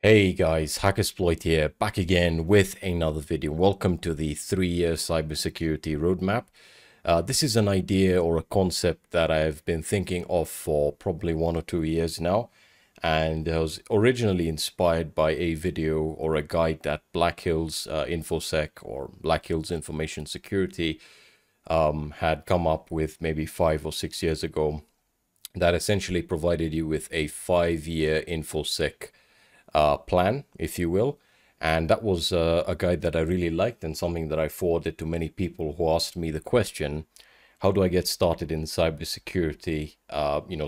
Hey guys, HackerSploit here, back again with another video. Welcome to the 3-year cybersecurity roadmap. This is an idea or a concept that I've been thinking of for probably 1 or 2 years now, and I was originally inspired by a video or a guide that Black Hills InfoSec or Black Hills Information Security had come up with maybe 5 or 6 years ago, that essentially provided you with a 5-year InfoSec plan, if you will. And that was a guide that I really liked and something that I forwarded to many people who asked me the question, how do I get started in cybersecurity,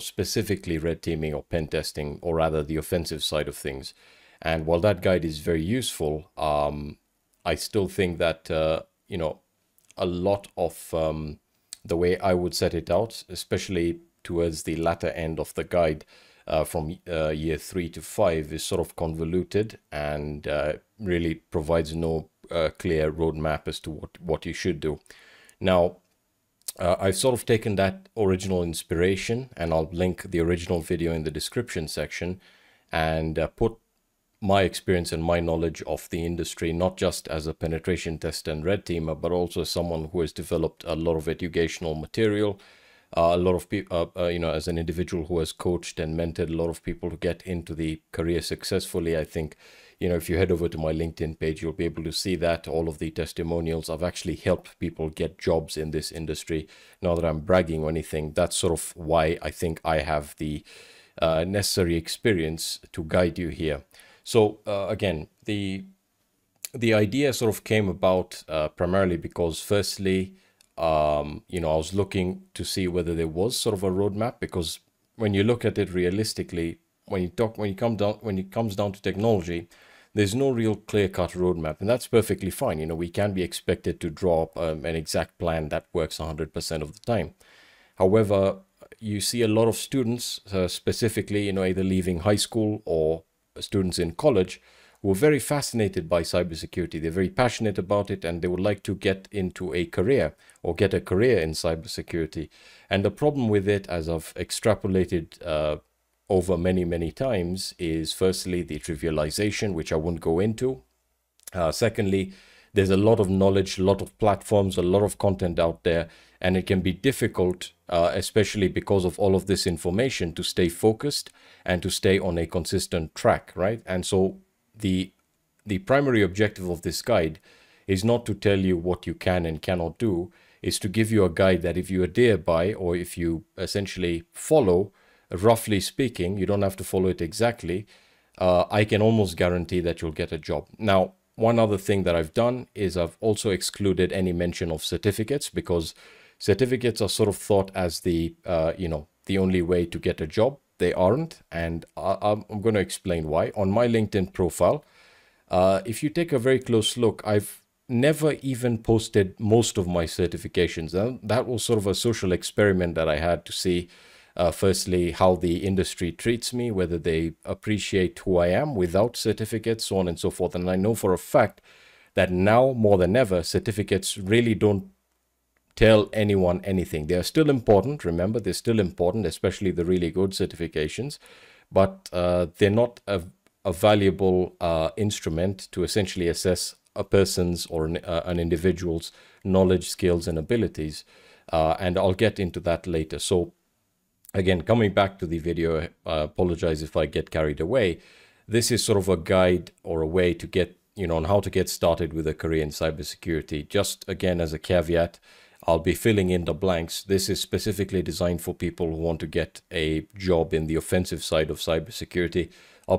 specifically red teaming or pen testing, or rather the offensive side of things. And while that guide is very useful, I still think that, a lot of the way I would set it out, especially towards the latter end of the guide, from year 3 to 5, is sort of convoluted and really provides no clear roadmap as to what you should do. Now, I've sort of taken that original inspiration, and I'll link the original video in the description section, and put my experience and my knowledge of the industry, not just as a penetration tester and red teamer, but also as someone who has developed a lot of educational material, a lot of people, as an individual who has coached and mentored a lot of people to get into the career successfully. I think, if you head over to my LinkedIn page, you'll be able to see that all of the testimonials. I've actually helped people get jobs in this industry. Not that I'm bragging or anything. That's sort of why I think I have the necessary experience to guide you here. So again, the idea sort of came about primarily because, firstly, I was looking to see whether there was sort of a roadmap, because when you look at it realistically, when it comes down to technology, there's no real clear-cut roadmap, and that's perfectly fine. We can be expected to draw up an exact plan that works 100% of the time. However, you see a lot of students, specifically, either leaving high school or students in college, who are very fascinated by cybersecurity. They're very passionate about it, and they would like to get into a career or get a career in cybersecurity. And the problem with it, as I've extrapolated over many, many times, is firstly the trivialization, which I won't go into. Secondly, there's a lot of knowledge, a lot of platforms, a lot of content out there, and it can be difficult, especially because of all of this information, to stay focused and to stay on a consistent track, right? And so the primary objective of this guide is not to tell you what you can and cannot do, is to give you a guide that if you adhere by, or if you essentially follow, roughly speaking, you don't have to follow it exactly, I can almost guarantee that you'll get a job. Now, one other thing that I've done is I've also excluded any mention of certificates, because certificates are sort of thought as the only way to get a job. They aren't, and I'm going to explain why. On my LinkedIn profile, if you take a very close look, I've never even posted most of my certifications. That was sort of a social experiment that I had to see, firstly, how the industry treats me, whether they appreciate who I am without certificates, so on and so forth. And I know for a fact that now more than ever, certificates really don't tell anyone anything. They are still important. Remember, they're still important, especially the really good certifications, but they're not a valuable instrument to essentially assess a person's or an individual's knowledge, skills, and abilities. And I'll get into that later. So again, coming back to the video, apologize if I get carried away. This is sort of a guide or a way to get, on how to get started with a career in cybersecurity. Just again, as a caveat, I'll be filling in the blanks. This is specifically designed for people who want to get a job in the offensive side of cybersecurity. I'll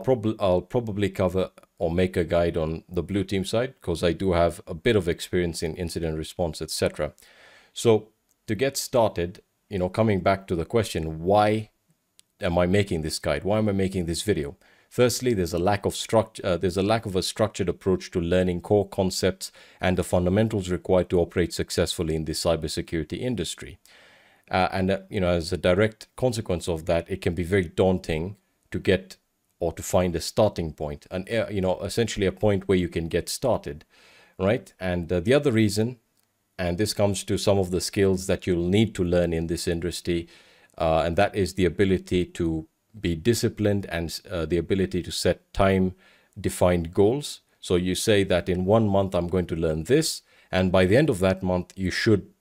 probably cover or make a guide on the blue team side, because I do have a bit of experience in incident response, etc. So to get started, coming back to the question, why am I making this guide? Why am I making this video? Firstly, there's a lack of structure. There's a lack of a structured approach to learning core concepts and the fundamentals required to operate successfully in the cybersecurity industry. As a direct consequence of that, it can be very daunting to get or to find a starting point, and essentially a point where you can get started, right? And the other reason, and this comes to some of the skills that you'll need to learn in this industry, and that is the ability to be disciplined and the ability to set time, defined goals. So you say that in 1 month I'm going to learn this, and by the end of that month you should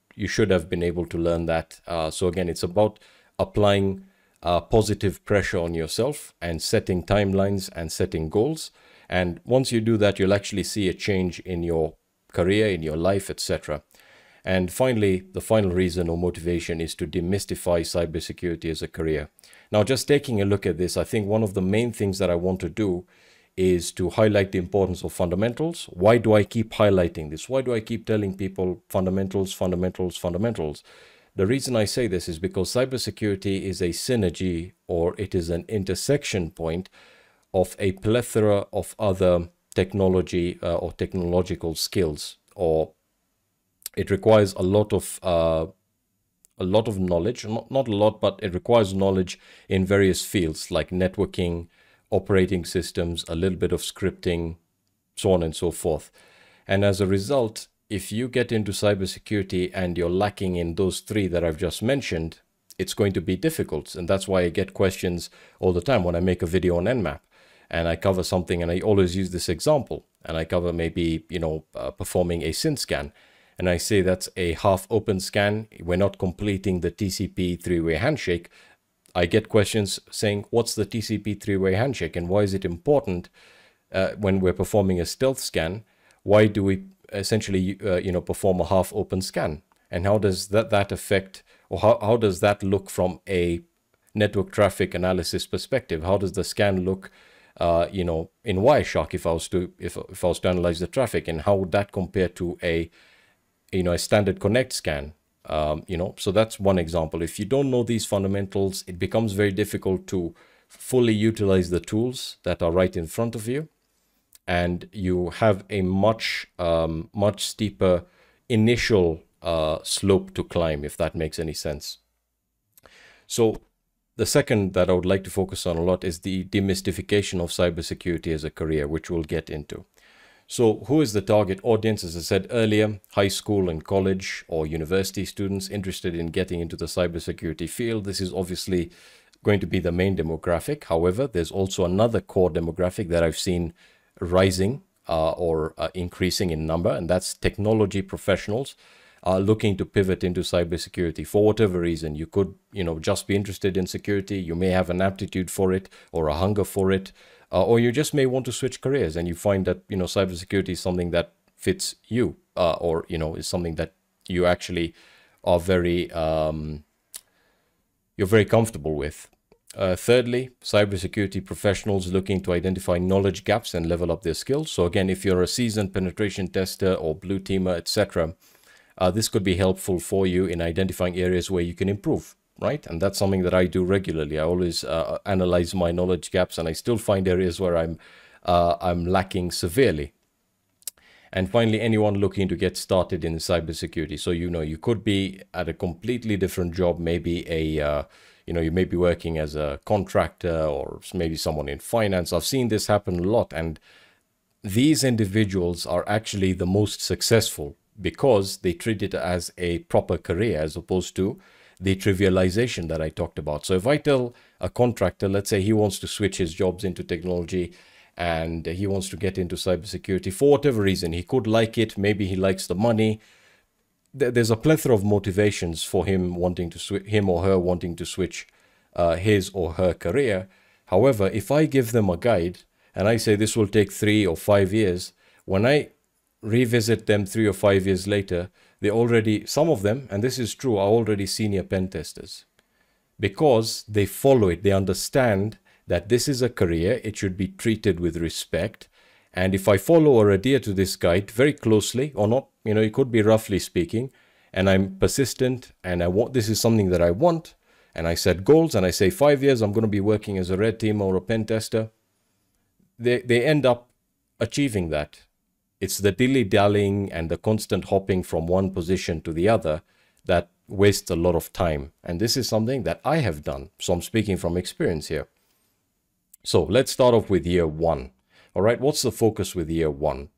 have been able to learn that. So again, it's about applying positive pressure on yourself and setting timelines and setting goals. And once you do that, you'll actually see a change in your career, in your life, etc. And finally, the final reason or motivation is to demystify cybersecurity as a career. Now, just taking a look at this, I think one of the main things that I want to do is to highlight the importance of fundamentals. Why do I keep highlighting this? Why do I keep telling people fundamentals, fundamentals, fundamentals? The reason I say this is because cybersecurity is a synergy, or it is an intersection point of a plethora of other technology or technological skills, or it requires a lot of knowledge, not a lot, but it requires knowledge in various fields like networking, operating systems, a little bit of scripting, so on and so forth. And as a result, if you get into cybersecurity and you're lacking in those three that I've just mentioned, it's going to be difficult. And that's why I get questions all the time when I make a video on Nmap and I cover something, and I always use this example, and I cover maybe, performing a SYN scan. And I say that's a half open scan. We're not completing the TCP three-way handshake. I get questions saying, what's the TCP three-way handshake and why is it important when we're performing a stealth scan? Why do we essentially, perform a half open scan? And how does that affect, or how does that look from a network traffic analysis perspective? How does the scan look, in Wireshark if I was to analyze the traffic, and how would that compare to a standard connect scan? So that's one example. If you don't know these fundamentals, it becomes very difficult to fully utilize the tools that are right in front of you, and you have a much steeper initial slope to climb, if that makes any sense. So the second that I would like to focus on a lot is the demystification of cybersecurity as a career, which we'll get into. So who is the target audience? As I said earlier, high school and college or university students interested in getting into the cybersecurity field. This is obviously going to be the main demographic. However, there's also another core demographic that I've seen rising or increasing in number, and that's technology professionals looking to pivot into cybersecurity for whatever reason. You could, just be interested in security. You may have an aptitude for it or a hunger for it. Or you just may want to switch careers and you find that, cybersecurity is something that fits you, or, is something that you actually are you're very comfortable with. Thirdly, cybersecurity professionals looking to identify knowledge gaps and level up their skills. So again, if you're a seasoned penetration tester or blue teamer, etc., this could be helpful for you in identifying areas where you can improve. Right? And that's something that I do regularly. I always analyze my knowledge gaps, and I still find areas where I'm lacking severely. And finally, anyone looking to get started in cybersecurity. So, you could be at a completely different job, maybe you may be working as a contractor or maybe someone in finance. I've seen this happen a lot, and these individuals are actually the most successful because they treat it as a proper career as opposed to the trivialization that I talked about. So if I tell a contractor, let's say he wants to switch his jobs into technology and he wants to get into cybersecurity for whatever reason, he could like it, maybe he likes the money. There's a plethora of motivations for him or her wanting to switch his or her career. However, if I give them a guide and I say this will take 3 or 5 years, when I revisit them 3 or 5 years later, some of them, and this is true, are already senior pen testers because they follow it. They understand that this is a career. It should be treated with respect. And if I follow or adhere to this guide very closely or not, it could be roughly speaking, and I'm persistent and this is something that I want, and I set goals and I say 5 years, I'm going to be working as a red teamer or a pen tester, they end up achieving that. It's the dilly-dallying and the constant hopping from one position to the other that wastes a lot of time. And this is something that I have done. So I'm speaking from experience here. So let's start off with year 1. All right, what's the focus with year 1?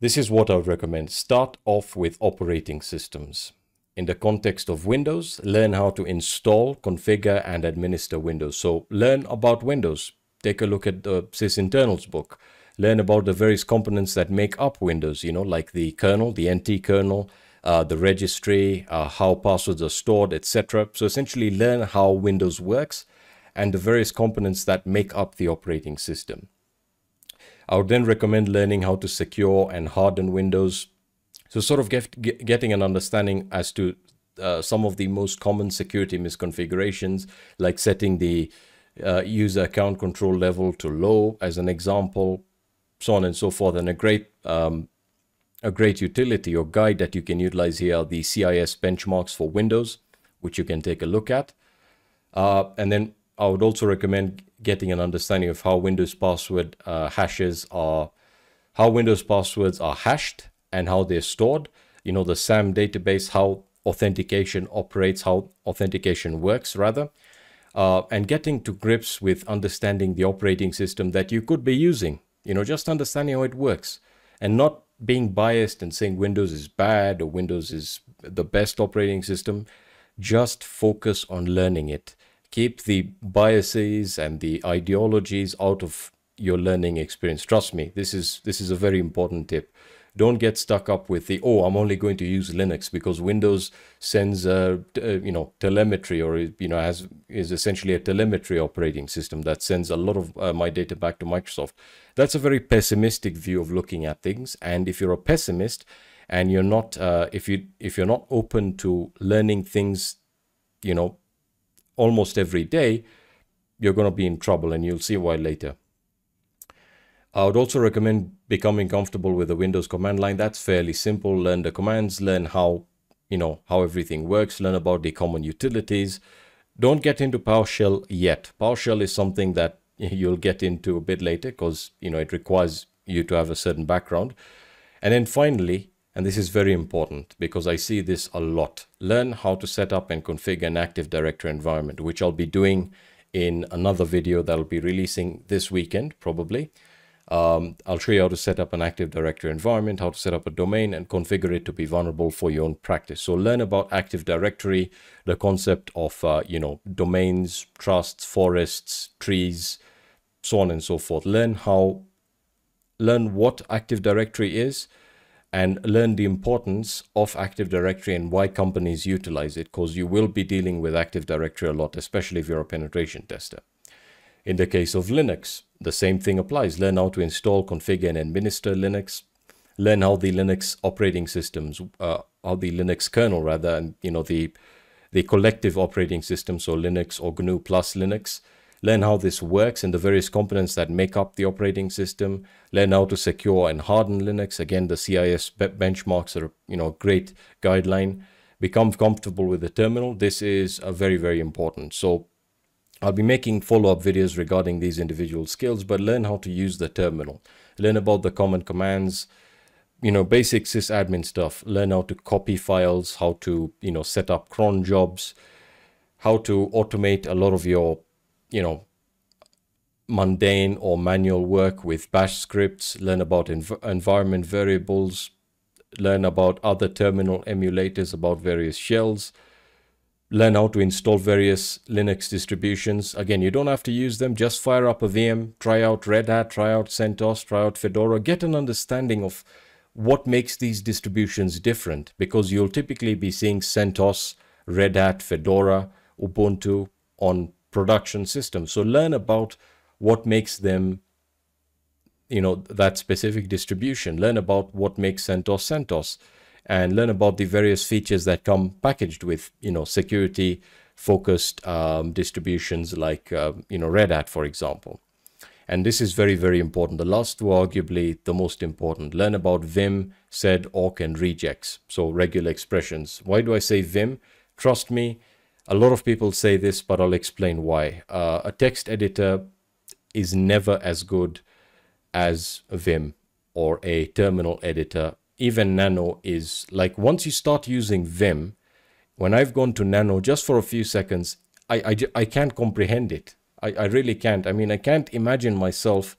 This is what I would recommend. Start off with operating systems. In the context of Windows, learn how to install, configure, and administer Windows. So learn about Windows. take a look at the sysinternals book. Learn about the various components that make up Windows, you know, like the kernel, the NT kernel, the registry, how passwords are stored, etc. So essentially learn how Windows works and the various components that make up the operating system. I would then recommend learning how to secure and harden Windows. So sort of getting an understanding as to some of the most common security misconfigurations, like setting the user account control level to low as an example, so on and so forth. And a great utility or guide that you can utilize here are the CIS benchmarks for Windows, which you can take a look at. And then I would also recommend getting an understanding of how Windows password hashes are, how Windows passwords are hashed and how they're stored. You know, the SAM database, how authentication operates, how authentication works rather, and getting to grips with understanding the operating system that you could be using. You know, just understanding how it works and not being biased and saying Windows is bad or Windows is the best operating system. Just focus on learning it. Keep the biases and the ideologies out of your learning experience. Trust me, this is a very important tip. Don't get stuck up with the, oh, I'm only going to use Linux because Windows sends you know, telemetry, or you know, is essentially a telemetry operating system that sends a lot of my data back to Microsoft. That's a very pessimistic view of looking at things. And if you're a pessimist and you're not, if you're not open to learning things, you know, almost every day, you're going to be in trouble, and you'll see why later. I would also recommend becoming comfortable with the Windows command line. That's fairly simple. Learn the commands, learn how, you know, how everything works, learn about the common utilities. Don't get into PowerShell yet. PowerShell is something that you'll get into a bit later because, you know, it requires you to have a certain background. And then finally, and this is very important because I see this a lot, learn how to set up and configure an Active Directory environment, which I'll be doing in another video that I'll be releasing this weekend, probably. I'll show you how to set up an Active Directory environment, how to set up a domain and configure it to be vulnerable for your own practice. So learn about Active Directory, the concept of, you know, domains, trusts, forests, trees, so on and so forth. Learn what Active Directory is and learn the importance of Active Directory and why companies utilize it, because you will be dealing with Active Directory a lot, especially if you're a penetration tester. In the case of Linux, the same thing applies. Learn how to install, configure, and administer Linux. Learn how the Linux operating systems, how the Linux kernel rather, and you know, the collective operating system, so Linux or GNU plus Linux. Learn how this works and the various components that make up the operating system. Learn how to secure and harden Linux. Again, the CIS benchmarks are, you know, a great guideline. Become comfortable with the terminal. This is very, very important. So I'll be making follow-up videos regarding these individual skills, but learn how to use the terminal. Learn about the common commands, you know, basic sysadmin stuff. Learn how to copy files, how to, you know, set up cron jobs, how to automate a lot of your, you know, mundane or manual work with bash scripts. Learn about environment variables. Learn about other terminal emulators, about various shells. Learn how to install various Linux distributions. Again, you don't have to use them. Just fire up a VM, try out Red Hat, try out CentOS, try out Fedora. Get an understanding of what makes these distributions different, because you'll typically be seeing CentOS, Red Hat, Fedora, Ubuntu on production systems. So learn about what makes them, you know, that specific distribution. Learn about what makes CentOS. And learn about the various features that come packaged with, you know, security focused distributions like, you know, Red Hat, for example. And this is very, very important. The last two are arguably the most important. Learn about Vim, sed, awk, and regex. So regular expressions. Why do I say Vim? Trust me, a lot of people say this, but I'll explain why. A text editor is never as good as Vim or a terminal editor. Even Nano is like, once you start using Vim, when I've gone to Nano just for a few seconds, I can't comprehend it. I really can't. I mean, I can't imagine myself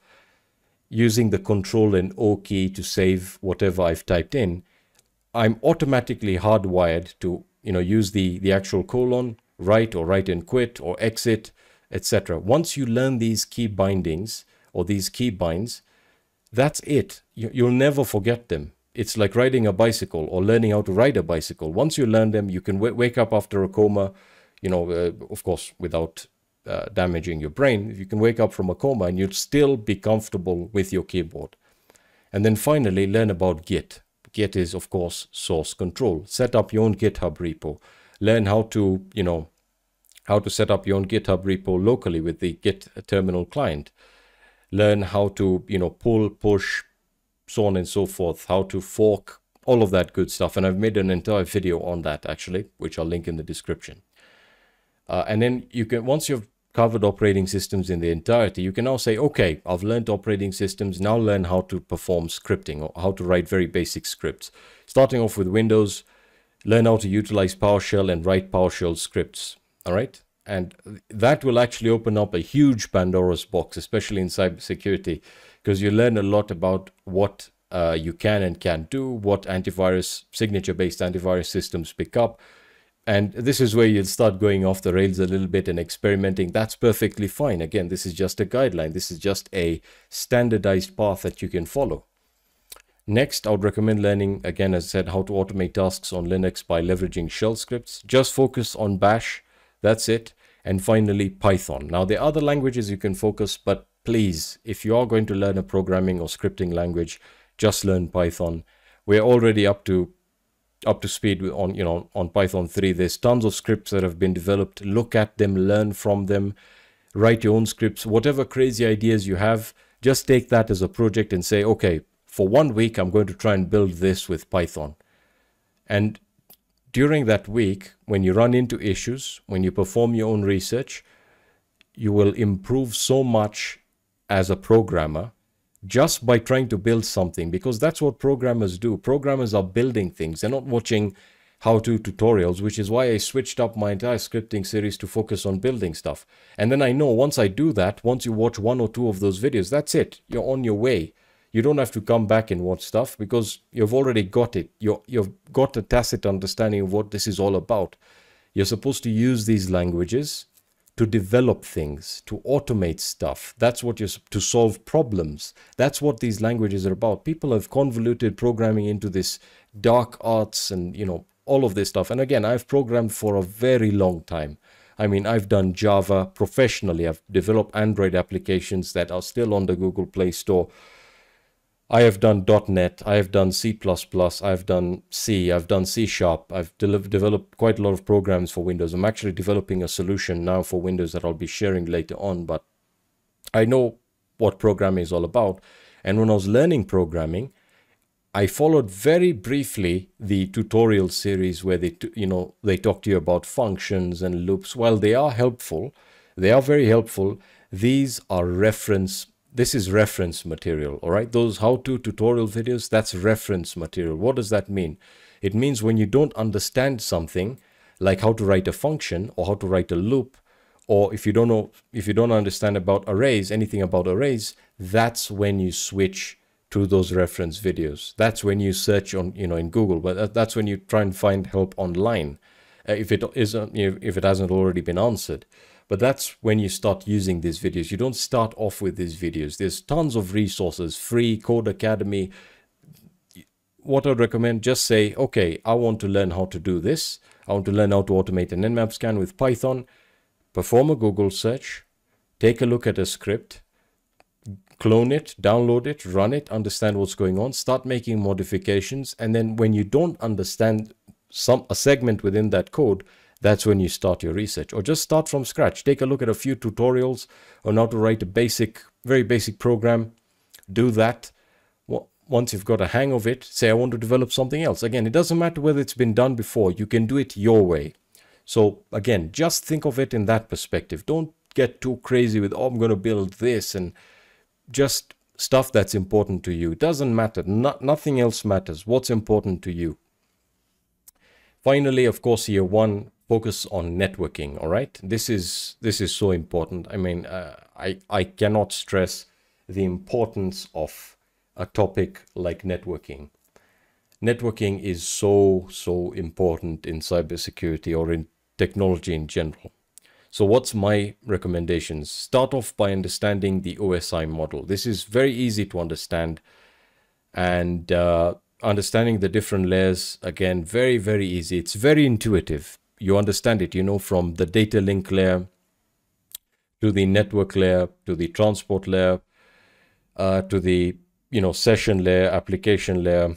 using the Control and O key to save whatever I've typed in. I'm automatically hardwired to, you know, use the actual colon, write or write and quit or exit, etc. Once you learn these key bindings or these key binds, that's it. You'll never forget them. It's like riding a bicycle or learning how to ride a bicycle. Once you learn them, you can wake up after a coma, you know, of course, without damaging your brain. You can wake up from a coma and you'll still be comfortable with your keyboard. And then finally, learn about Git. Git is, of course, source control. Set up your own GitHub repo. Learn how to, you know, how to set up your own GitHub repo locally with the Git terminal client. Learn how to, you know, pull, push, so on and so forth, how to fork, all of that good stuff. And I've made an entire video on that, actually, which I'll link in the description. And then you can, once you've covered operating systems in the entirety, you can now say, okay, I've learned operating systems, now learn how to perform scripting or how to write very basic scripts. Starting off with Windows, learn how to utilize PowerShell and write PowerShell scripts, all right? And that will actually open up a huge Pandora's box, especially in cybersecurity, because you learn a lot about what you can and can't do, what antivirus, signature-based antivirus systems pick up. And this is where you'll start going off the rails a little bit and experimenting. That's perfectly fine. Again, this is just a guideline. This is just a standardized path that you can follow. Next, I would recommend learning, again, as I said, how to automate tasks on Linux by leveraging shell scripts. Just focus on Bash. That's it. And finally, Python. Now, there are other languages you can focus, but please, if you are going to learn a programming or scripting language, just learn Python. We're already up to speed on, you know, on Python 3. There's tons of scripts that have been developed. Look at them, learn from them, write your own scripts. Whatever crazy ideas you have, just take that as a project and say, okay, for 1 week, I'm going to try and build this with Python. And during that week, when you run into issues, when you perform your own research, you will improve so much as a programmer just by trying to build something, because that's what programmers do. Programmers are building things. They're not watching how-to tutorials, which is why I switched up my entire scripting series to focus on building stuff. And then I know once I do that, once you watch 1 or 2 of those videos, that's it. You're on your way. You don't have to come back and watch stuff because you've already got it. You've got a tacit understanding of what this is all about. You're supposed to use these languages to develop things, to automate stuff. That's what you're to solve problems. That's what these languages are about. People have convoluted programming into this dark arts and, you know, all of this stuff. And again, I've programmed for a very long time. I mean, I've done Java professionally. I've developed Android applications that are still on the Google Play Store. I have done .NET, I have done C++, I've done C, I've done C#. I've developed quite a lot of programs for Windows. I'm actually developing a solution now for Windows that I'll be sharing later on, but I know what programming is all about. And when I was learning programming, I followed very briefly the tutorial series where they talk to you about functions and loops. While they are helpful, they are very helpful, these are this is reference material, all right? Those how-to tutorial videos, that's reference material. What does that mean? It means when you don't understand something, like how to write a function or how to write a loop, or if you don't understand about arrays, anything about arrays, that's when you switch to those reference videos. That's when you search on, in Google, but that's when you try and find help online, if it hasn't already been answered. But that's when you start using these videos. You don't start off with these videos. There's tons of resources, free, Code Academy. What I'd recommend, just say, okay, I want to learn how to do this. I want to learn how to automate an Nmap scan with Python. Perform a Google search. Take a look at a script. Clone it, download it, run it, understand what's going on. Start making modifications. And then when you don't understand a segment within that code, that's when you start your research, or just start from scratch. Take a look at a few tutorials on how to write a very basic program. Do that. Once you've got a hang of it, say, I want to develop something else. Again, it doesn't matter whether it's been done before. You can do it your way. So again, just think of it in that perspective. Don't get too crazy with, oh, I'm going to build this, and just stuff that's important to you. It doesn't matter. Nothing else matters. What's important to you? Finally, of course, year 1, focus on networking, all right? This is so important. I mean, I cannot stress the importance of a topic like networking. Networking is so important in cybersecurity or in technology in general. So what's my recommendations? Start off by understanding the OSI model. This is very easy to understand, and understanding the different layers, again, very, very easy. It's very intuitive. You understand it, you know, from the data link layer to the network layer, to the transport layer, to the, you know, session layer, application layer,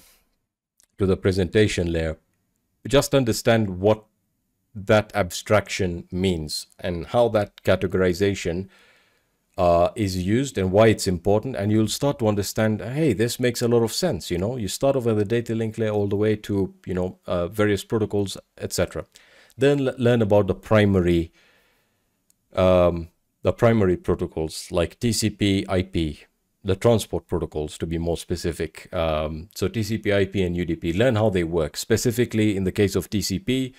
to the presentation layer. Just understand what that abstraction means and how that categorization is used and why it's important, and you'll start to understand, hey, this makes a lot of sense. You know, you start off with the data link layer all the way to, you know, various protocols, etc. Then learn about the primary protocols like TCP, IP, the transport protocols to be more specific. So TCP, IP, and UDP. Learn how they work. Specifically, in the case of TCP,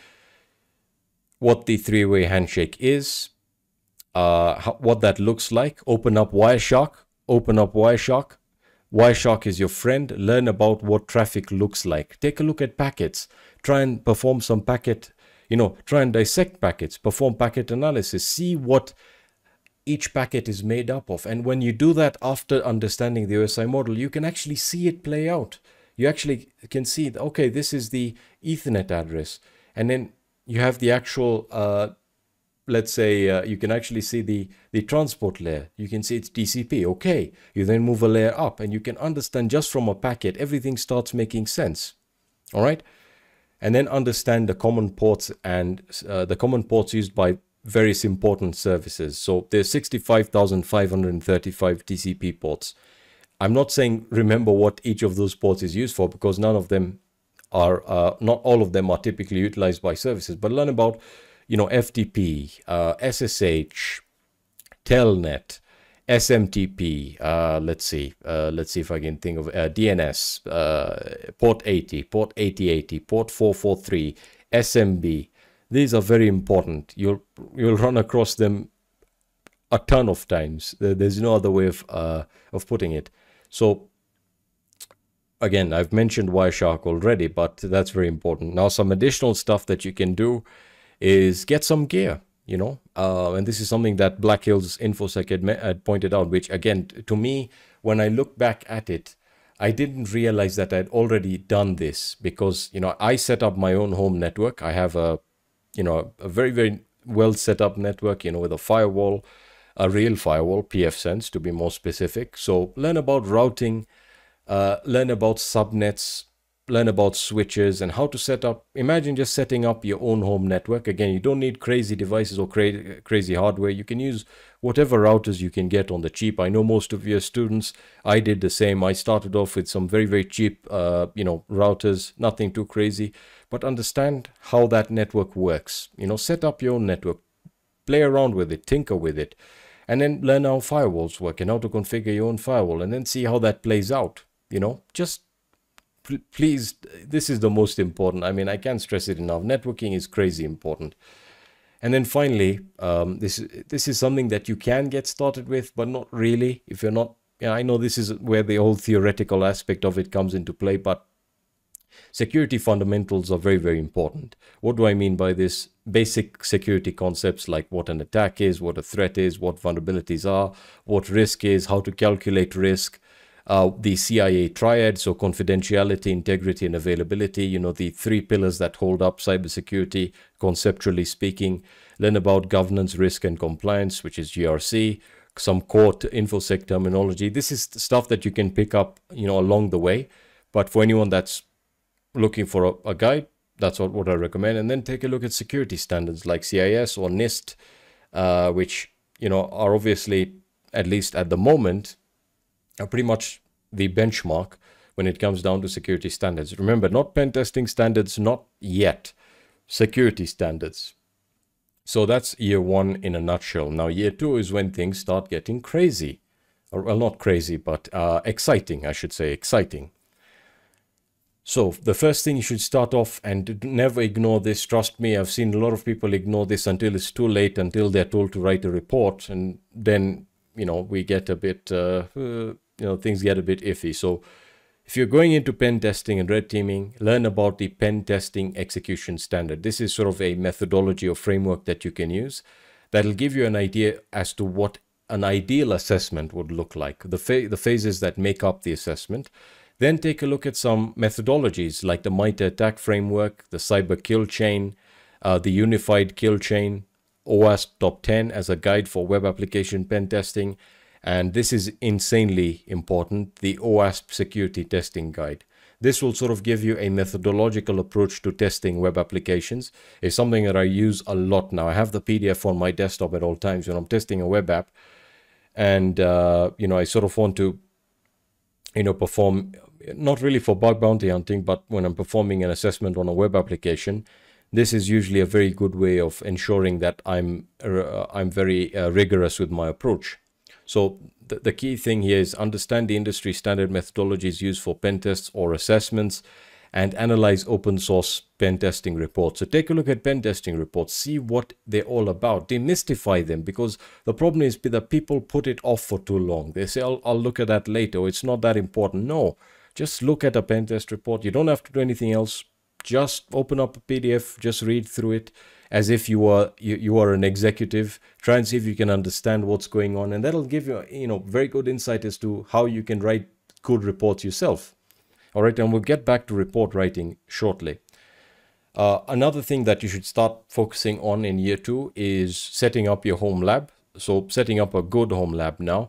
what the three-way handshake is, what that looks like. Open up Wireshark. Open up Wireshark. Wireshark is your friend. Learn about what traffic looks like. Take a look at packets. Try and perform some packet, you know, try and dissect packets, perform packet analysis, see what each packet is made up of. And when you do that after understanding the OSI model, you can actually see it play out. You actually can see, okay, this is the Ethernet address. And then you have the actual, let's say, you can actually see the transport layer. You can see it's TCP. Okay, you then move a layer up and you can understand just from a packet, everything starts making sense. All right. And then understand the common ports and the common ports used by various important services. So there's 65,535 TCP ports. I'm not saying remember what each of those ports is used for, because none of them are, not all of them are typically utilized by services, but learn about, you know, FTP, SSH, Telnet, SMTP, let's see if I can think of DNS, port 80, port 8080, port 443, SMB. These are very important. You'll run across them a ton of times. There's no other way of putting it. So again, I've mentioned Wireshark already, but that's very important. Now, some additional stuff that you can do is get some gear, you know, and this is something that Black Hills InfoSec had pointed out, which again, to me, when I look back at it, I didn't realize that I'd already done this, because, you know, I set up my own home network. I have a, you know, a very, very well set up network, you know, with a firewall, a real firewall, pfSense to be more specific. So learn about routing, learn about subnets, learn about switches and how to set up. Imagine just setting up your own home network. Again, you don't need crazy devices or crazy hardware. You can use whatever routers you can get on the cheap. I know most of your students, I did the same. I started off with some very, very cheap, you know, routers, nothing too crazy, but understand how that network works. You know, set up your own network, play around with it, tinker with it, and then learn how firewalls work and how to configure your own firewall, and then see how that plays out. You know, just please, this is the most important. I mean, I can't stress it enough. Networking is crazy important. And then finally, this is something that you can get started with, but not really if you're not. Yeah, I know this is where the whole theoretical aspect of it comes into play, but security fundamentals are very, very important. What do I mean by this? Basic security concepts like what an attack is, what a threat is, what vulnerabilities are, what risk is, how to calculate risk, the CIA triad, so confidentiality, integrity, and availability, you know, the three pillars that hold up cybersecurity, conceptually speaking. Learn about governance, risk, and compliance, which is GRC, some core InfoSec terminology. This is stuff that you can pick up, you know, along the way. But for anyone that's looking for a guide, that's what I recommend. And then take a look at security standards like CIS or NIST, which, you know, are obviously, at least at the moment, are pretty much the benchmark when it comes down to security standards. Remember, not pen testing standards, not yet. Security standards. So that's year one in a nutshell. Now, year two is when things start getting crazy. Or, well, not crazy, but exciting, I should say, exciting. So the first thing you should start off, and never ignore this, trust me, I've seen a lot of people ignore this until it's too late, until they're told to write a report, and then, you know, we get a bit, you know, things get a bit iffy. So if you're going into pen testing and red teaming, learn about the pen testing execution standard. This is sort of a methodology or framework that you can use that'll give you an idea as to what an ideal assessment would look like, the phases that make up the assessment. Then take a look at some methodologies like the MITRE ATT&CK framework, the Cyber Kill Chain, the Unified Kill Chain, OWASP Top 10 as a guide for web application pen testing, and this is insanely important, the OWASP Security Testing Guide. This will sort of give you a methodological approach to testing web applications. It's something that I use a lot now. I have the PDF on my desktop at all times when I'm testing a web app, and I sort of want to perform, not really for bug bounty hunting, but when I'm performing an assessment on a web application, this is usually a very good way of ensuring that I'm very rigorous with my approach. So the key thing here is understand the industry standard methodologies used for pen tests or assessments, and analyze open source pen testing reports. So take a look at pen testing reports, see what they're all about, demystify them, because the problem is that people put it off for too long. They say, I'll look at that later, or it's not that important. No, just look at a pen test report. You don't have to do anything else. Just open up a PDF, just read through it as if you are an executive. Try and see if you can understand what's going on, and that'll give you very good insight as to how you can write good reports yourself. All right, and we'll get back to report writing shortly. Another thing that you should start focusing on in year 2 is setting up your home lab. So setting up a good home lab now.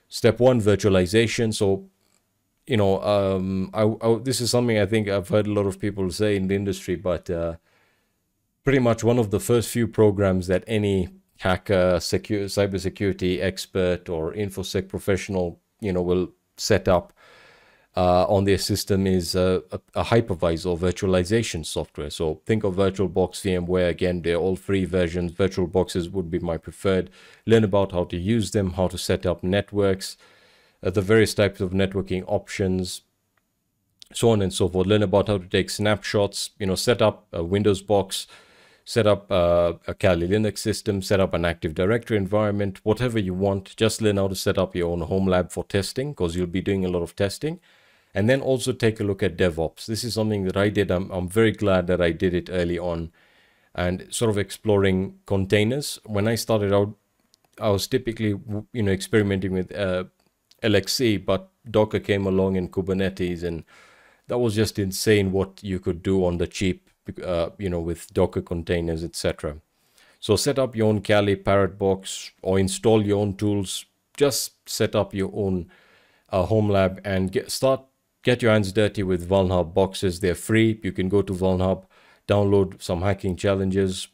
Step 1, virtualization. So, this is something I think I've heard a lot of people say in the industry, but pretty much one of the first few programs that any hacker, cybersecurity expert or InfoSec professional, will set up on their system is a hypervisor or virtualization software. So think of VirtualBox, VMware. Again, they're all free versions. VirtualBoxes would be my preferred. Learn about how to use them, how to set up networks, the various types of networking options, so on and so forth. Learn about how to take snapshots, set up a Windows box, set up a Kali Linux system, set up an Active Directory environment, whatever you want. Just learn how to set up your own home lab for testing, because you'll be doing a lot of testing. And then also take a look at DevOps. This is something that I did. I'm very glad that I did it early on, and sort of exploring containers. When I started out, I was typically, experimenting with LXC, but Docker came along in Kubernetes, and that was just insane what you could do on the cheap, with Docker containers, etc. So set up your own Kali Parrot box or install your own tools. Just set up your own home lab and get your hands dirty with VulnHub boxes. They're free. You can go to VulnHub, download some hacking challenges,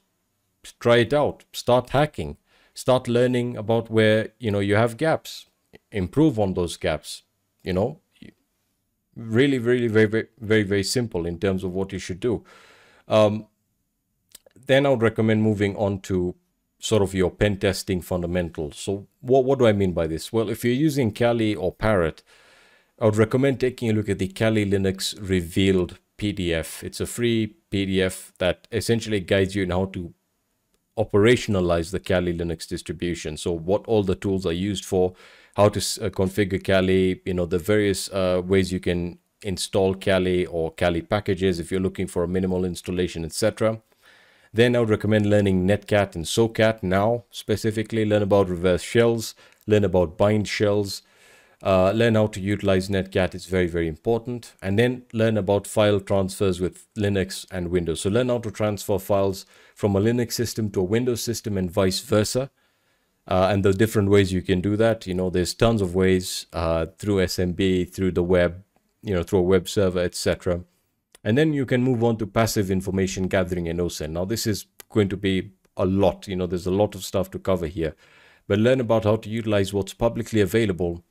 try it out, start hacking, start learning about where you have gaps, improve on those gaps. Really, really, very, very, very, very simple in terms of what you should do. Then I would recommend moving on to sort of your pen testing fundamentals. So what do I mean by this? Well, if you're using Kali or Parrot, I would recommend taking a look at the Kali Linux Revealed PDF. It's a free PDF that essentially guides you in how to operationalize the Kali Linux distribution. So what all the tools are used for, how to configure Kali, the various ways you can install Kali or Kali packages if you're looking for a minimal installation, etc. Then I would recommend learning Netcat and SOCAT now, specifically. Learn about reverse shells, learn about bind shells, learn how to utilize Netcat. It's very, very important. And then learn about file transfers with Linux and Windows. So learn how to transfer files from a Linux system to a Windows system and vice versa. And the different ways you can do that. There's tons of ways through SMB, through the web, through a web server, etc. And then you can move on to passive information gathering and OSINT. Now, this is going to be a lot. There's a lot of stuff to cover here. But learn about how to utilize what's publicly available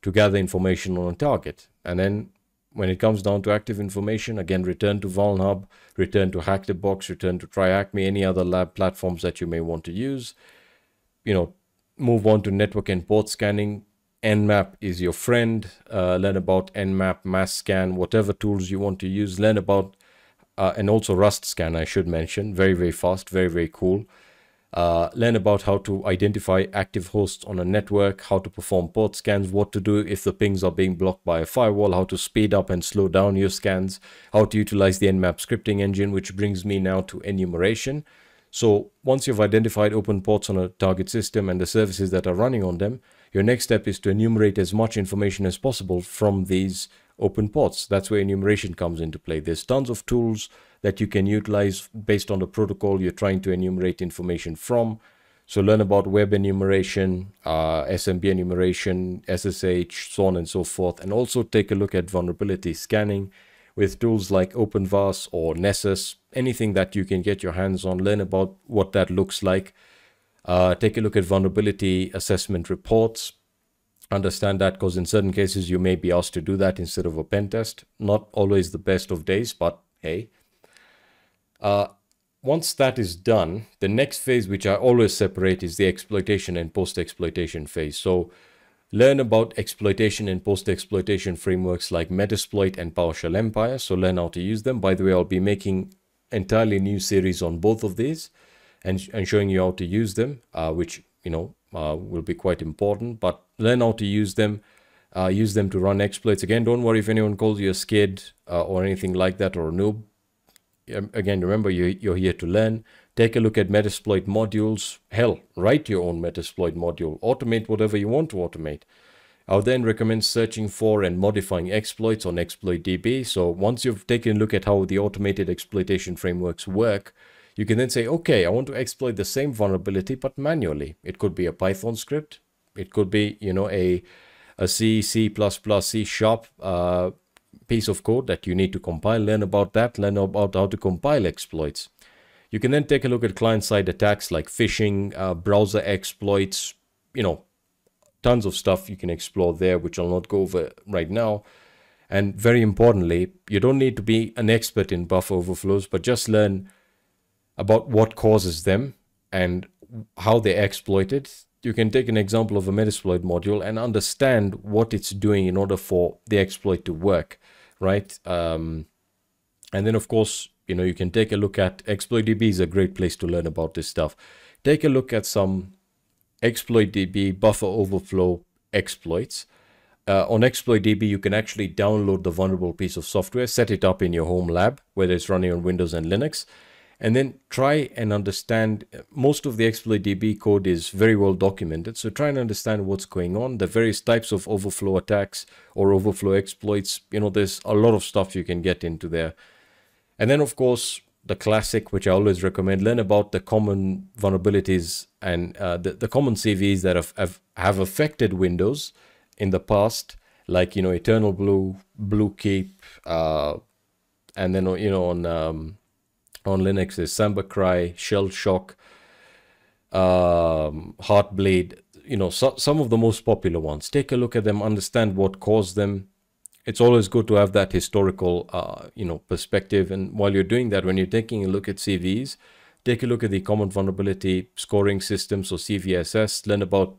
to gather information on a target. And then when it comes down to active information, again, return to VulnHub, return to Hack the Box, return to TryHackMe, any other lab platforms that you may want to use. Move on to network and port scanning. Nmap is your friend. Learn about Nmap, mass scan, whatever tools you want to use. Learn about, and also Rust scan, I should mention. Very, very fast, very, very cool. Learn about how to identify active hosts on a network, how to perform port scans, what to do if the pings are being blocked by a firewall, how to speed up and slow down your scans, how to utilize the Nmap scripting engine, which brings me now to enumeration. So once you've identified open ports on a target system and the services that are running on them, your next step is to enumerate as much information as possible from these open ports. That's where enumeration comes into play. There's tons of tools that you can utilize based on the protocol you're trying to enumerate information from. So learn about web enumeration, SMB enumeration, SSH, so on and so forth. And also take a look at vulnerability scanning with tools like OpenVAS or Nessus, anything that you can get your hands on. Learn about what that looks like. Take a look at vulnerability assessment reports. Understand that, because in certain cases you may be asked to do that instead of a pen test. Not always the best of days, but hey. Once that is done, the next phase, which I always separate, is the exploitation and post-exploitation phase. So learn about exploitation and post-exploitation frameworks like Metasploit and PowerShell Empire. So learn how to use them. By the way, I'll be making entirely new series on both of these and showing you how to use them, which, will be quite important. But learn how to use them to run exploits. Again, don't worry if anyone calls you a skid or anything like that, or a noob. Again, remember, you're here to learn. Take a look at Metasploit modules. Hell, write your own Metasploit module. Automate whatever you want to automate. I would then recommend searching for and modifying exploits on ExploitDB. So once you've taken a look at how the automated exploitation frameworks work, you can then say, okay, I want to exploit the same vulnerability, but manually. It could be a Python script. It could be, a C, C++, C# piece of code that you need to compile. Learn about that. Learn about how to compile exploits. You can then take a look at client-side attacks like phishing, browser exploits, tons of stuff you can explore there, which I'll not go over right now. And very importantly, you don't need to be an expert in buffer overflows, but just learn about what causes them and how they're exploited. You can take an example of a Metasploit module and understand what it's doing in order for the exploit to work, right? And then, of course, you can take a look at ExploitDB is a great place to learn about this stuff. Take a look at some ExploitDB buffer overflow exploits. On ExploitDB, you can actually download the vulnerable piece of software, set it up in your home lab, whether it's running on Windows and Linux, and then try and understand. Most of the ExploitDB code is very well documented, so try and understand what's going on, the various types of overflow attacks or overflow exploits. There's a lot of stuff you can get into there. And then, of course, the classic, which I always recommend, learn about the common vulnerabilities and the common CVEs that have affected Windows in the past, like, Eternal Blue, Bluekeep, and then, on Linux is Sambercry, Shell Shock, Heartbleed, some of the most popular ones. Take a look at them, understand what caused them. It's always good to have that historical, perspective. And while you're doing that, when you're taking a look at CVEs, take a look at the common vulnerability scoring system, so CVSS. Learn about,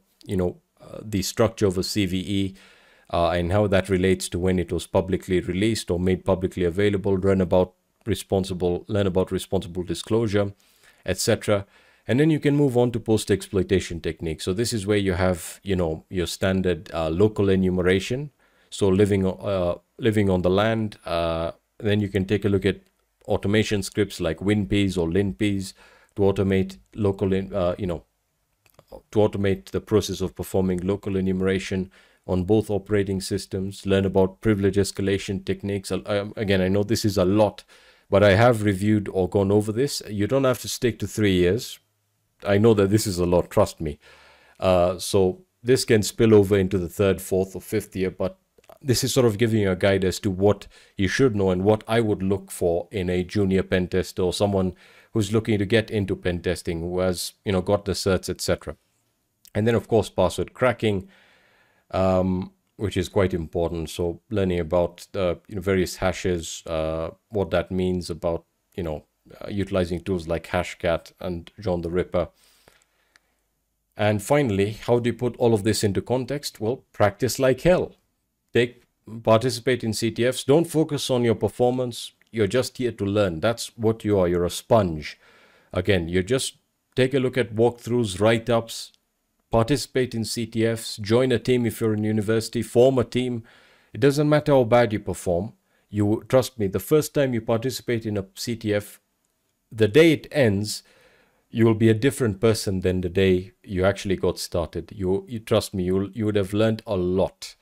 the structure of a CVE and how that relates to when it was publicly released or made publicly available. Learn about responsible disclosure, etc. And then you can move on to post-exploitation techniques. So this is where you have, your standard local enumeration. So living on the land. Then you can take a look at automation scripts like WinPs or LinPs to automate to automate the process of performing local enumeration on both operating systems. Learn about privilege escalation techniques. Again, I know this is a lot, but I have reviewed or gone over this. You don't have to stick to 3 years. I know that this is a lot, trust me. So this can spill over into the 3rd, 4th, or 5th year, but this is sort of giving you a guide as to what you should know and what I would look for in a junior pen tester or someone who's looking to get into pen testing, who has, got the certs, etc. And then, of course, password cracking, which is quite important. So learning about the various hashes, what that means, about utilizing tools like Hashcat and John the Ripper. And finally, how do you put all of this into context? Well, practice like hell. Participate in CTFs. Don't focus on your performance. You're just here to learn. That's what you are. You're a sponge. Again, you just take a look at walkthroughs, write-ups, participate in CTFs, join a team if you're in university, form a team. It doesn't matter how bad you perform. Trust me, the first time you participate in a CTF, the day it ends, you will be a different person than the day you actually got started. You trust me, you would have learned a lot.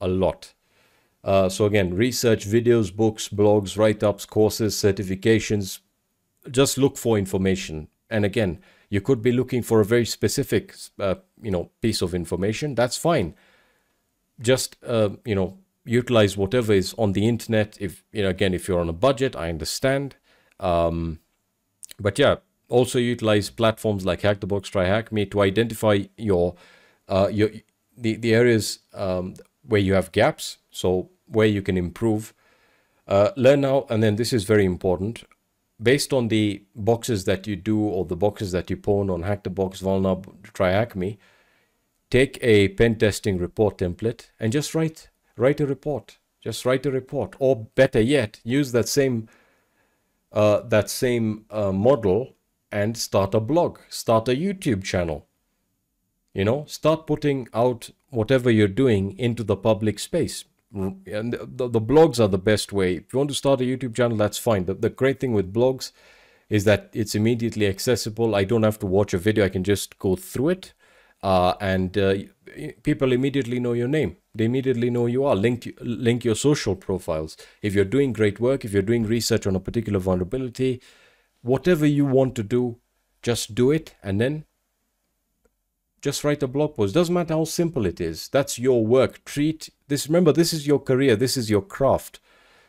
So again, research, videos, books, blogs, write-ups, courses, certifications. Just look for information. And again, you could be looking for a very specific, piece of information. That's fine. Just, utilize whatever is on the internet. If, again, if you're on a budget, I understand. But yeah, also utilize platforms like Hack the Box, Try Hack Me to identify the areas where you have gaps. So where you can improve. Learn now, and then this is very important. Based on the boxes that you do or the boxes that you pwn on Hack the Box, Vulnerable, Try Hack Me, take a pen testing report template and just write a report. Just write a report, or better yet, use that same model and start a blog, start a YouTube channel. Start putting out whatever you're doing into the public space. And the blogs are the best way. If you want to start a YouTube channel, that's fine. The great thing with blogs is that it's immediately accessible. I don't have to watch a video. I can just go through it. And people immediately know your name. They immediately know who you are. Link your social profiles. If you're doing great work, if you're doing research on a particular vulnerability, whatever you want to do, just do it. And then just write a blog post. Doesn't matter how simple it is. That's your work. Treat this. Remember, this is your career. This is your craft.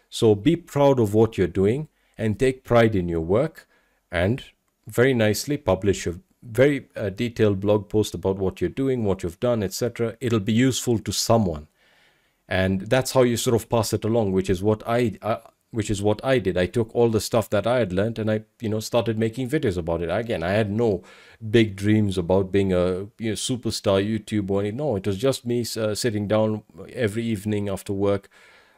So be proud of what you're doing and take pride in your work, and very nicely publish a very detailed blog post about what you're doing, what you've done, etc. It'll be useful to someone, and that's how you sort of pass it along, which is what I did. I took all the stuff that I had learned and I started making videos about it. Again, I had no big dreams about being a superstar YouTuber. No, it was just me sitting down every evening after work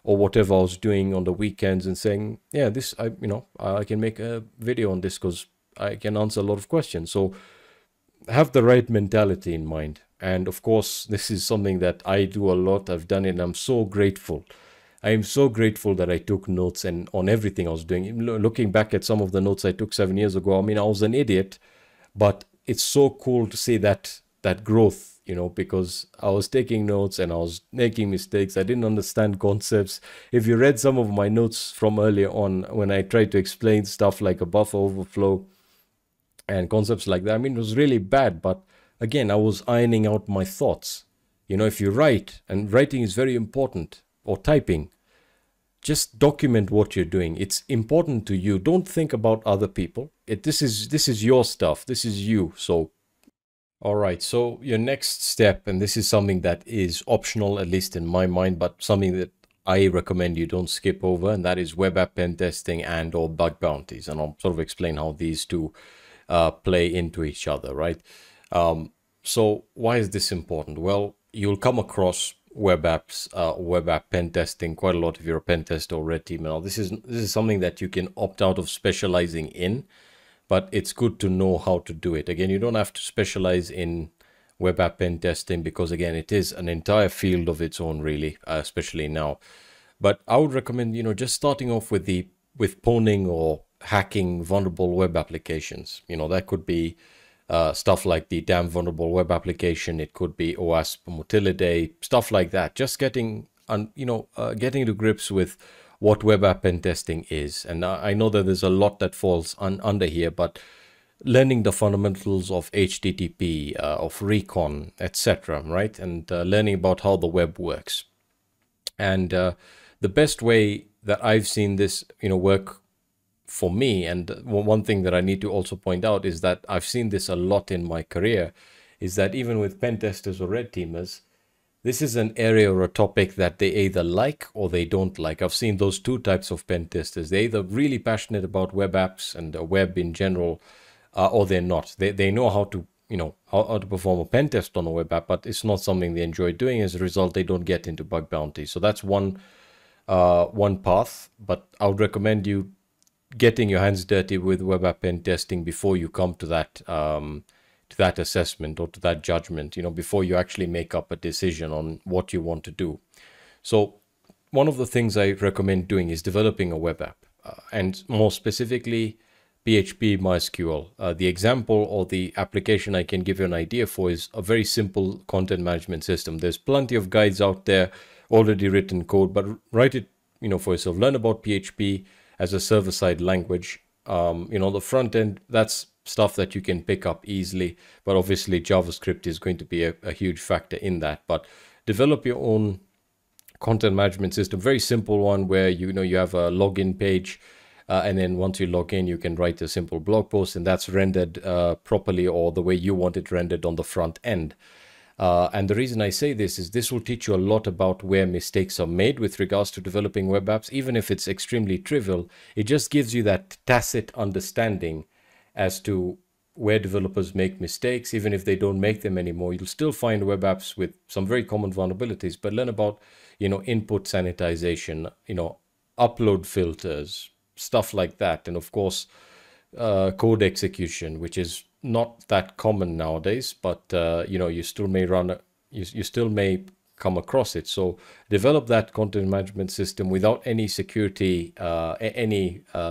or whatever I was doing on the weekends and saying, yeah, this I can make a video on this because I can answer a lot of questions. So have the right mentality in mind. And of course, this is something that I do a lot. I've done it and I'm so grateful. I am so grateful that I took notes and on everything I was doing. Looking back at some of the notes I took 7 years ago, I mean, I was an idiot, but it's so cool to see that growth, because I was taking notes and I was making mistakes. I didn't understand concepts. If you read some of my notes from earlier on, when I tried to explain stuff like a buffer overflow and concepts like that, I mean, it was really bad. But again, I was ironing out my thoughts. If you write, and writing is very important, or typing, just document what you're doing. It's important to you. Don't think about other people. This is your stuff. This is you. So, all right. So your next step, and this is something that is optional, at least in my mind, but something that I recommend you don't skip over, and that is web app pen testing and or bug bounties. And I'll sort of explain how these two play into each other, right? So why is this important? Well, you'll come across web apps, web app pen testing quite a lot if you're a pen tester or red team. Now, this is something that you can opt out of specializing in, but it's good to know how to do it. Again, you don't have to specialize in web app pen testing because, again, it is an entire field of its own, really, especially now. But I would recommend, just starting off with pwning or hacking vulnerable web applications. That could be stuff like the damn vulnerable web application. It could be OWASP, Motilidae, stuff like that. Just getting to grips with what web app pen testing is. And I know that there's a lot that falls under here, but learning the fundamentals of HTTP, of recon, etc., right? And learning about how the web works. And the best way that I've seen this, work for me, and one thing that I need to also point out is that I've seen this a lot in my career, is that even with pen testers or red teamers, this is an area or a topic that they either like or they don't like. I've seen those two types of pen testers. They're either really passionate about web apps and the web in general, or they're not. They know how to, how to perform a pen test on a web app, but it's not something they enjoy doing. As a result, they don't get into bug bounties. So that's one path, but I would recommend you getting your hands dirty with web app pen testing before you come to that assessment or to that judgment, before you actually make up a decision on what you want to do. So one of the things I recommend doing is developing a web app, and more specifically PHP, MySQL. The example or the application I can give you an idea for is a very simple content management system. There's plenty of guides out there, already written code, but write it, for yourself. Learn about PHP as a server-side language. The front end, that's stuff that you can pick up easily, but obviously JavaScript is going to be a huge factor in that. But develop your own content management system, very simple one where you have a login page, and then once you log in, you can write a simple blog post, and that's rendered properly or the way you want it rendered on the front end. And the reason I say this is this will teach you a lot about where mistakes are made with regards to developing web apps. Even if it's extremely trivial, it just gives you that tacit understanding as to where developers make mistakes. Even if they don't make them anymore, you'll still find web apps with some very common vulnerabilities, but learn about, input sanitization, upload filters, stuff like that. And of course, code execution, which is not that common nowadays, but you still may you still may come across it. So develop that content management system without any security,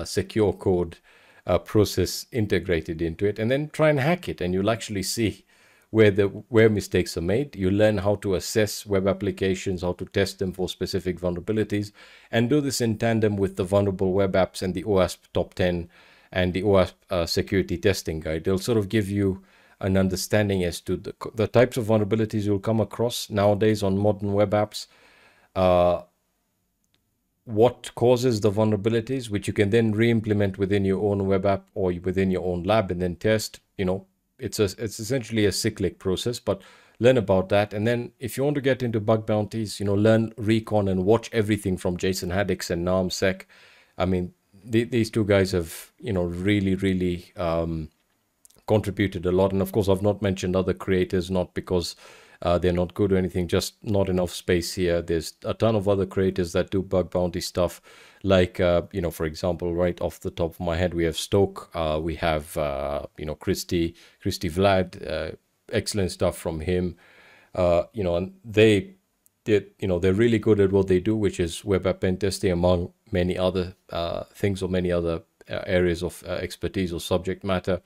secure code process integrated into it, and then try and hack it, and you'll actually see where mistakes are made. You learn how to assess web applications, how to test them for specific vulnerabilities, and do this in tandem with the vulnerable web apps and the OWASP top 10 and the OWASP security testing guide. They'll sort of give you an understanding as to the types of vulnerabilities you'll come across nowadays on modern web apps, what causes the vulnerabilities, which you can then re-implement within your own web app or within your own lab and then test. It's essentially a cyclic process, but learn about that. And then if you want to get into bug bounties, learn recon and watch everything from Jason Haddix and NarmSec. I mean, these two guys have, really contributed a lot. And of course, I've not mentioned other creators, not because they're not good or anything, just not enough space here. There's a ton of other creators that do bug bounty stuff, like, for example, right off the top of my head, we have Stoke, we have, Christy Vlad, excellent stuff from him, and they're really good at what they do, which is web app pen testing, among many other things or many other areas of expertise or subject matter.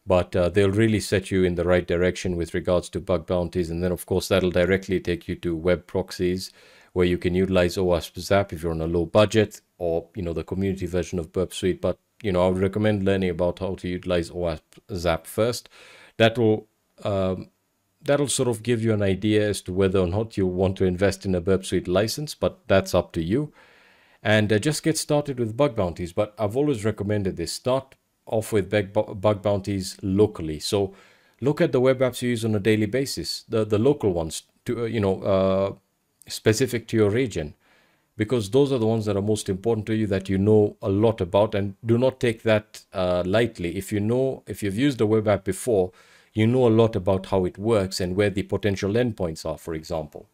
But they'll really set you in the right direction with regards to bug bounties. And then, of course, that'll directly take you to web proxies, where you can utilize OWASP Zap if you're on a low budget, or, the community version of Burp Suite. But, I would recommend learning about how to utilize OWASP Zap first. That'll sort of give you an idea as to whether or not you want to invest in a Burp Suite license, but that's up to you. And just get started with bug bounties. But I've always recommended this. Start off with bug bounties locally. So look at the web apps you use on a daily basis, the local ones, to specific to your region, because those are the ones that are most important to you, that you know a lot about. And do not take that lightly. If you've used a web app before, you know a lot about how it works and where the potential endpoints are, for example.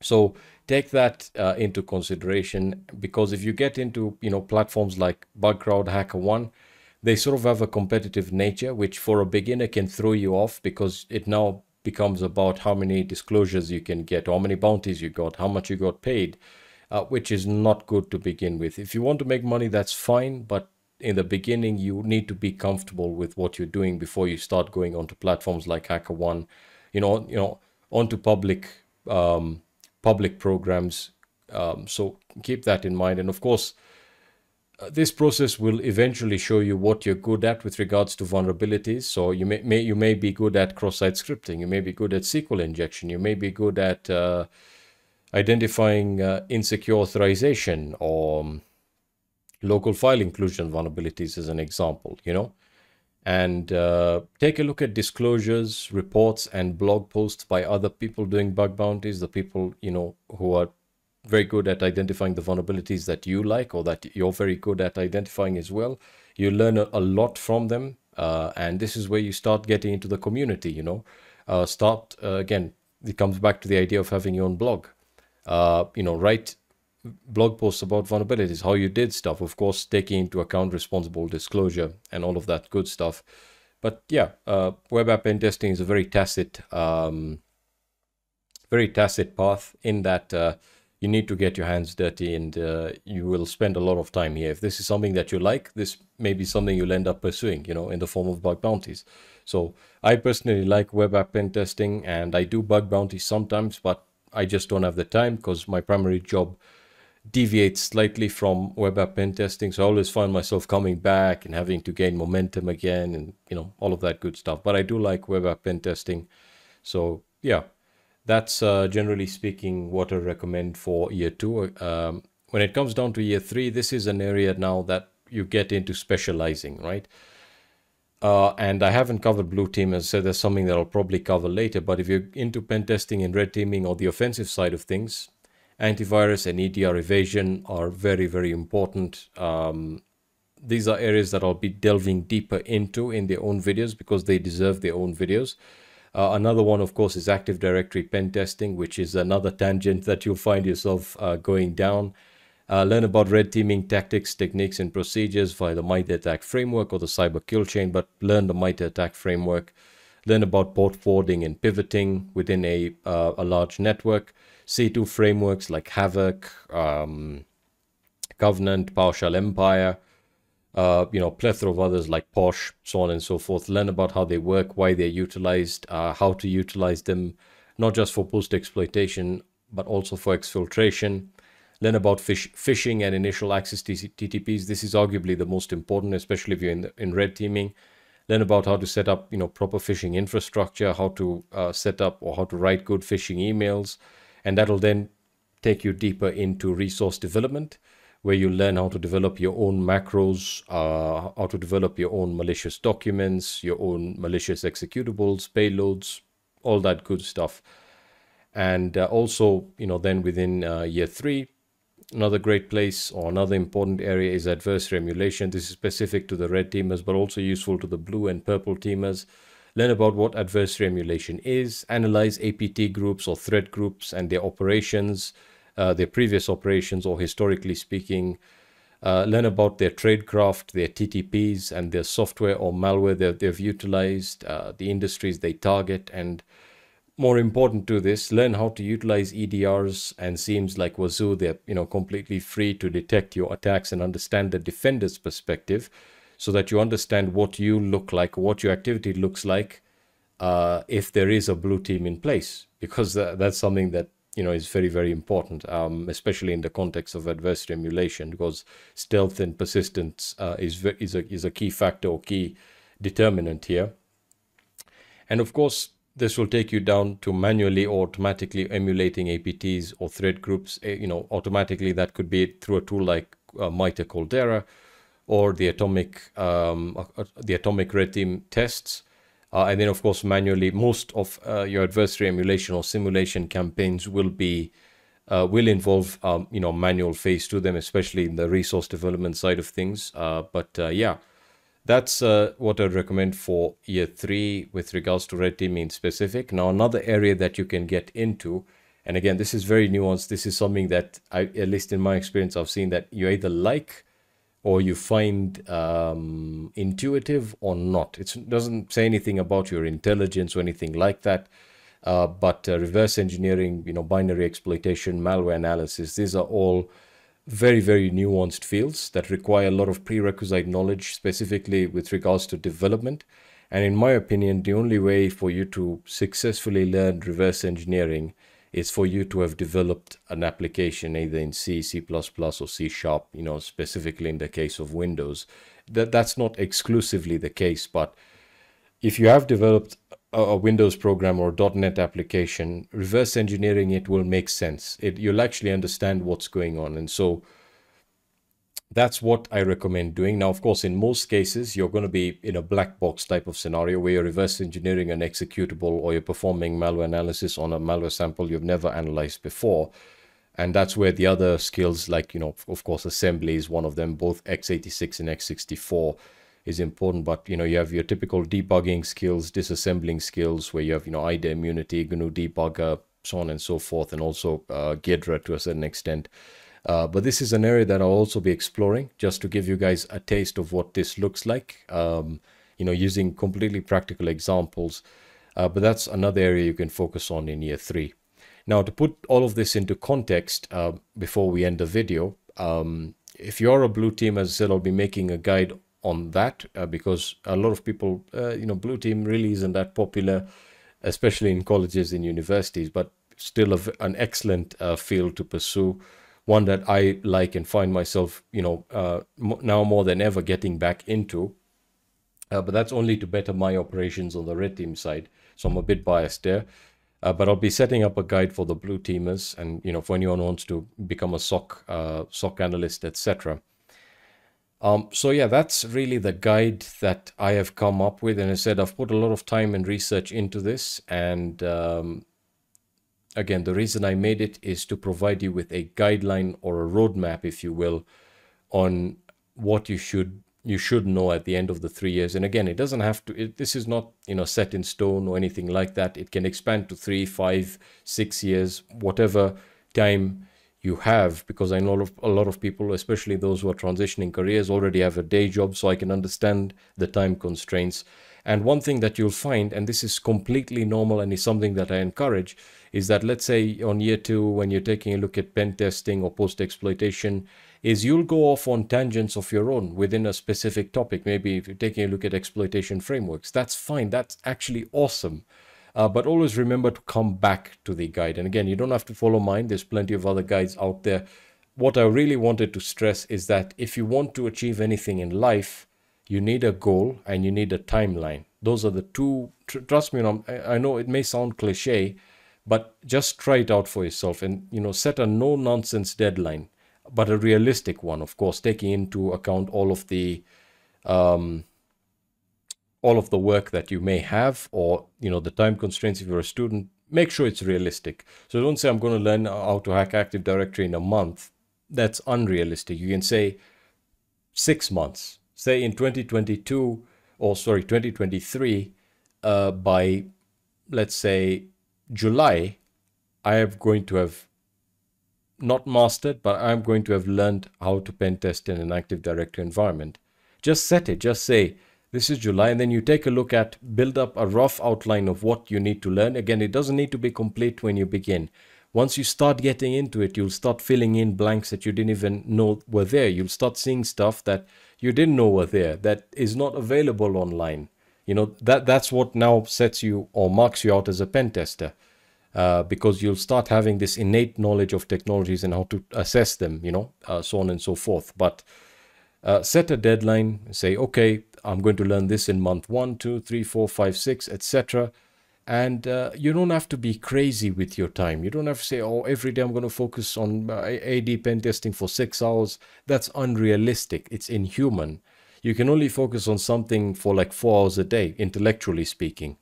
So take that into consideration, because if you get into platforms like BugCrowd, HackerOne, they sort of have a competitive nature, which for a beginner can throw you off, because it now becomes about how many disclosures you can get, how many bounties you got, how much you got paid, which is not good to begin with. If you want to make money, that's fine, but in the beginning, you need to be comfortable with what you're doing before you start going onto platforms like HackerOne, onto public programs. So keep that in mind. And of course, this process will eventually show you what you're good at with regards to vulnerabilities. So you may be good at cross-site scripting, you may be good at SQL injection, you may be good at identifying insecure authorization or local file inclusion vulnerabilities as an example, and take a look at disclosures, reports, and blog posts by other people doing bug bounties, the people, who are very good at identifying the vulnerabilities that you like, or that you're very good at identifying as well. You learn a lot from them, and this is where you start getting into the community. Again, it comes back to the idea of having your own blog. Write blog posts about vulnerabilities, how you did stuff, of course taking into account responsible disclosure and all of that good stuff. But yeah, web app pen testing is a very tacit path, in that you need to get your hands dirty, and you will spend a lot of time here. If this is something that you like, this may be something you'll end up pursuing, you know, in the form of bug bounties. So I personally like web app pen testing, and I do bug bounties sometimes, but I just don't have the time because my primary job deviates slightly from web app pen testing. So I always find myself coming back and having to gain momentum again, and, you know, all of that good stuff. But I do like web app pen testing. So yeah, that's generally speaking what I recommend for year 2. When it comes down to year 3, this is an area now that you get into specializing, right? And I haven't covered blue team. As I said, there's something that I'll probably cover later. But if you're into pen testing and red teaming or the offensive side of things, antivirus and EDR evasion are very, very important. These are areas that I'll be delving deeper into in their own videos because they deserve their own videos. Another one, of course, is Active Directory pen testing, which is another tangent that you'll find yourself going down. Learn about red teaming tactics, techniques, and procedures via the MITRE ATT&CK framework or the cyber kill chain, but learn the MITRE ATT&CK framework. Learn about port forwarding and pivoting within a large network. C2 frameworks like Havoc, Covenant, PowerShell Empire, you know, plethora of others like Posh, so on and so forth. Learn about how they work, why they're utilized, how to utilize them, not just for post-exploitation, but also for exfiltration. Learn about phishing and initial access TTPs. This is arguably the most important, especially if you're in red teaming. Learn about how to set up, you know, proper phishing infrastructure, how to set up or how to write good phishing emails. And that'll then take you deeper into resource development, where you learn how to develop your own macros, how to develop your own malicious documents, your own malicious executables, payloads, all that good stuff. And also, you know, then within year 3, another great place or another important area is adversary emulation. This is specific to the red teamers, but also useful to the blue and purple teamers. Learn about what adversary emulation is, analyze APT groups or threat groups and their operations, their previous operations or historically speaking. Learn about their tradecraft, their TTPs, and their software or malware that they've utilized, the industries they target, and more important to this, learn how to utilize EDRs and SIEMs like Wazoo. They're, you know, completely free to detect your attacks and understand the defender's perspective, so that you understand what you look like, what your activity looks like if there is a blue team in place, because that's something that, you know, is very, very important, especially in the context of adversary emulation, because stealth and persistence is a key factor or key determinant here. And of course, this will take you down to manually or automatically emulating APTs or threat groups. You know, automatically that could be through a tool like MITRE Caldera or the atomic red team tests. And then, of course, manually, most of your adversary emulation or simulation campaigns will involve you know, manual phase to them, especially in the resource development side of things. Yeah. That's what I'd recommend for year 3 with regards to red teaming in specific. Now, another area that you can get into, and again, this is very nuanced. This is something that, at least in my experience, I've seen that you either like or you find intuitive or not. It doesn't say anything about your intelligence or anything like that. But reverse engineering, you know, binary exploitation, malware analysis, these are all very, very nuanced fields that require a lot of prerequisite knowledge, specifically with regards to development. And in my opinion, the only way for you to successfully learn reverse engineering is for you to have developed an application either in C, C++, or C#, you know, specifically in the case of Windows. That's not exclusively the case, but if you have developed a Windows program or a .NET application, reverse engineering it will make sense. You'll actually understand what's going on. And so that's what I recommend doing. Now, of course, in most cases, you're going to be in a black box type of scenario where you're reverse engineering an executable or you're performing malware analysis on a malware sample you've never analyzed before. And that's where the other skills, like, you know, of course, assembly is one of them, both x86 and x64 is important. But, you know, you have your typical debugging skills, disassembling skills, where you have, you know, IDA immunity, GNU debugger, so on and so forth, and also GIDRA to a certain extent. But this is an area that I'll also be exploring, just to give you guys a taste of what this looks like, you know, using completely practical examples. But that's another area you can focus on in year 3. Now, to put all of this into context, before we end the video, if you're a blue team, as I said, I'll be making a guide on that because a lot of people, blue team really isn't that popular, especially in colleges and universities, but still an excellent field to pursue, one that I like and find myself, now more than ever getting back into. But that's only to better my operations on the red team side, so I'm a bit biased there. But I'll be setting up a guide for the blue teamers, and for anyone who wants to become a SOC analyst, etc. So yeah, that's really the guide that I have come up with, and I said I've put a lot of time and research into this, and again, the reason I made it is to provide you with a guideline or a roadmap, if you will, on what you should know at the end of the 3 years. And again, it doesn't have to, this is not, set in stone or anything like that. It can expand to 3, 5, 6 years, whatever time you have, because I know a lot of people, especially those who are transitioning careers, already have a day job, so I can understand the time constraints. And one thing that you'll find, and this is completely normal and is something that I encourage, is that let's say on year 2, when you're taking a look at pen testing or post-exploitation, is you'll go off on tangents of your own within a specific topic. Maybe if you're taking a look at exploitation frameworks, that's fine. That's actually awesome. But always remember to come back to the guide. And again, you don't have to follow mine. There's plenty of other guides out there. What I really wanted to stress is that if you want to achieve anything in life, you need a goal and you need a timeline. Those are the two. Trust me, I know it may sound cliche, but just try it out for yourself and, set a no-nonsense deadline, but a realistic one, of course, taking into account all of the work that you may have, or, the time constraints if you're a student. Make sure it's realistic. So don't say I'm going to learn how to hack Active Directory in a month. That's unrealistic. You can say 6 months. Say in 2023, by, let's say, July, I am going to have not mastered, but I'm going to have learned how to pen test in an Active Directory environment. Just set it. Just say, this is July, and then you take a look at, build up a rough outline of what you need to learn. Again, it doesn't need to be complete when you begin. Once you start getting into it, you'll start filling in blanks that you didn't even know were there. You'll start seeing stuff that you didn't know were there, that is not available online. That's what now sets you or marks you out as a pen tester, because you'll start having this innate knowledge of technologies and how to assess them, so on and so forth. But set a deadline, say, okay, I'm going to learn this in month 1, 2, 3, 4, 5, 6, etc. And you don't have to be crazy with your time. You don't have to say, oh, every day I'm going to focus on AD pen testing for 6 hours. That's unrealistic. It's inhuman. You can only focus on something for like 4 hours a day, intellectually speaking.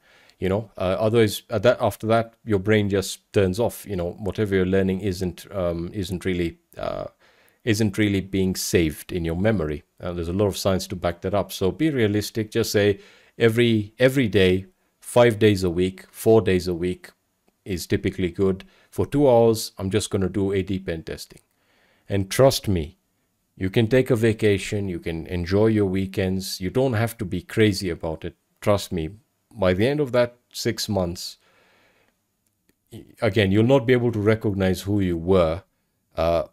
Otherwise, after that, your brain just turns off. Whatever you're learning isn't really being saved in your memory. There's a lot of science to back that up. So be realistic. Just say every day, 5 days a week, 4 days a week is typically good. For 2 hours, I'm just going to do AD pen testing. And trust me, you can take a vacation, you can enjoy your weekends. You don't have to be crazy about it. Trust me, by the end of that 6 months, again, you'll not be able to recognize who you were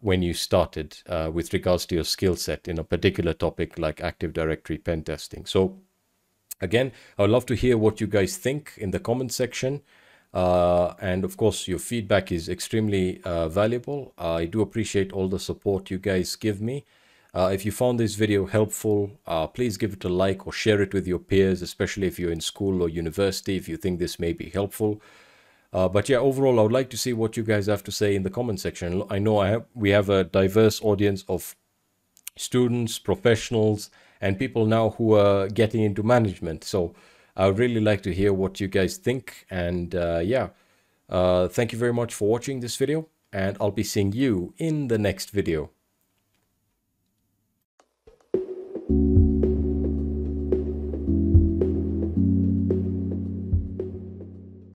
when you started with regards to your skill set in a particular topic like Active Directory pen testing. So again, I would love to hear what you guys think in the comment section. And of course, your feedback is extremely valuable. I do appreciate all the support you guys give me. If you found this video helpful, please give it a like or share it with your peers, especially if you're in school or university, if you think this may be helpful. But yeah, overall, I would like to see what you guys have to say in the comment section. I know we have a diverse audience of students, professionals, and people now who are getting into management. So I would really like to hear what you guys think. And thank you very much for watching this video, and I'll be seeing you in the next video.